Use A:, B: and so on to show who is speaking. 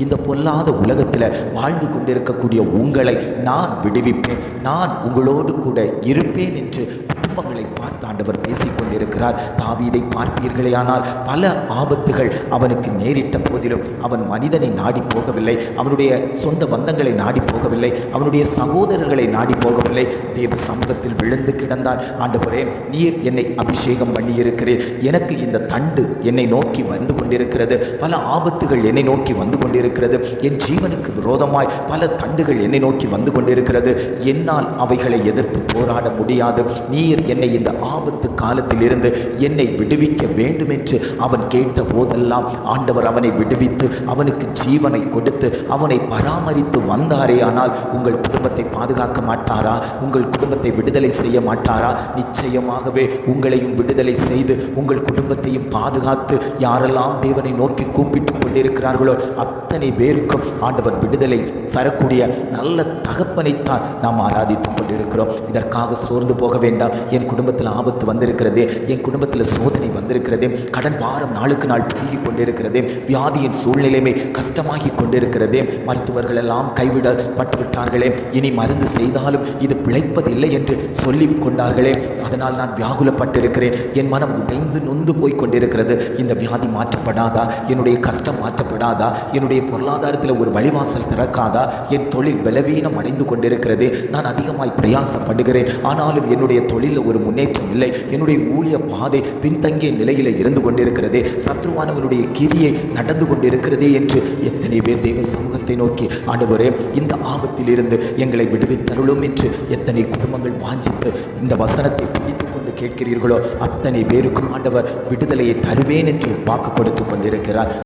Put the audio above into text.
A: இந்த பொல்லாத உலகத்தில் வாழ்ந்து கொண்டிருக்கக்கூடிய உங்களை நான் விடுவிப்பேன், நான் உங்களோடு கூட இருப்பேன் என்று குடும்பங்களை பார்த்து ஆண்டவர் பேசிக்கொண்டிருக்கிறார். தாவீதை பார்ப்பீர்களேயானால் பல ஆபத்துகள் அவனுக்கு நேரிட்ட போதிலும் அவன் மனிதனை நாடி போகவில்லை, அவனுடைய சொந்த பந்தங்களை நாடி போகவில்லை, அவனுடைய சகோதரர்களை நாடி போகவில்லை. தேவ சமூகத்தில் விழுந்து கிடந்தார். ஆண்டவரே, நீர் என்னை அபிஷேகம் பண்ணியிருக்கிறேன், எனக்கு இந்த தண்டு என்னை நோக்கி வந்து கொண்டிருக்கிறது, பல ஆபத்துகள் என்னை நோக்கி வந்து கொண்டிருக்கிறது, என் ஜீவனுக்கு விரோதமாய் பல தண்டுகள் என்னை நோக்கி வந்து கொண்டிருக்கிறது, என்னால் அவைகளை எதிர்த்து போராட முடியாது, நீர் என்னை இந்த ஆபத்து காலத்தில் இருந்து என்னை விடுவிக்க வேண்டும் என்று அவன் கேட்ட போதெல்லாம் ஆண்டவர் அவனை விடுவித்து அவனுக்கு ஜீவனை கொடுத்து அவனை பராமரித்து வந்தாரே. ஆனால் உங்கள் குடும்பத்தை பாதுகாக்க மாட்டாரா? உங்கள் குடும்பத்தை விடுதலை செய்ய மாட்டாரா? நிச்சயமாகவே உங்களையும் விடுதலை செய்து உங்கள் குடும்பத்தையும் பாதுகாத்து யாரெல்லாம் தேவனை நோக்கி கூப்பிட்டு கொண்டிருக்கிறார்களோ அத்தனை பேருக்கும் ஆண்டவர் விடுதலை தரக்கூடிய நல்ல தகப்பனைத்தான் நாம் ஆராதித்துக் கொண்டிருக்கிறோம். இதற்காக சோர்ந்து போக வேண்டாம். என் குடும்பத்தில் ஆபத்து வந்திருக்கிறதே, என் குடும்பத்தில் சோதனை வந்திருக்கிறதே, கடன் பாரம் நாளுக்கு நாள் பெருகி கொண்டிருக்கிறதே, வியாதியின் சூழ்நிலைமை கஷ்டமாகி கொண்டிருக்கிறதே, மருத்துவர்கள் எல்லாம் கைவிடப்பட்டு விட்டார்களே, இனி மருந்து செய்தாலும் இது பிழைப்பதில்லை என்று சொல்லி கொண்டார்களே, அதனால் நான் வியாகுலப்பட்டிருக்கிறேன், என் மனம் உடைந்து நொந்து போய் கொண்டிருக்கிறது, இந்த வியாதி மாற்றப்படாதா? என்னுடைய கஷ்டம் மாற்றப்படாதா? என்னுடைய பொருளாதாரத்தில் ஒரு வழிவாசல் திறக்காதா? என் தொழில் பலவீனம் அடைந்து கொண்டிருக்கிறது, நான் அதிகமாய் பிரயாசப்படுகிறேன், ஆனாலும் என்னுடைய தொழிலில் ஒரு முன்னேற்றம் இல்லை, என்னுடைய ஊழிய பாதை பின்தங்கிய நிலையில் இருந்து கொண்டிருக்கிறதே, சத்ருவானவனுடைய கிரியை நடந்து கொண்டிருக்கிறதே என்று எத்தனை பேர் தேவ சமூகத்தை நோக்கி ஆண்டவரே இந்த ஆபத்தில் இருந்து எங்களை விடுவித்தருளும் என்று எத்தனை குடும்பங்கள் வாஞ்சித்து இந்த வசனத்தை பிடித்து கொண்டு கேட்கிறீர்களோ அத்தனை பேருக்கும் ஆண்டவர் விடுதலையை தருவேன் என்று வாக்கு கொடுத்து கொண்டிருக்கிறார்.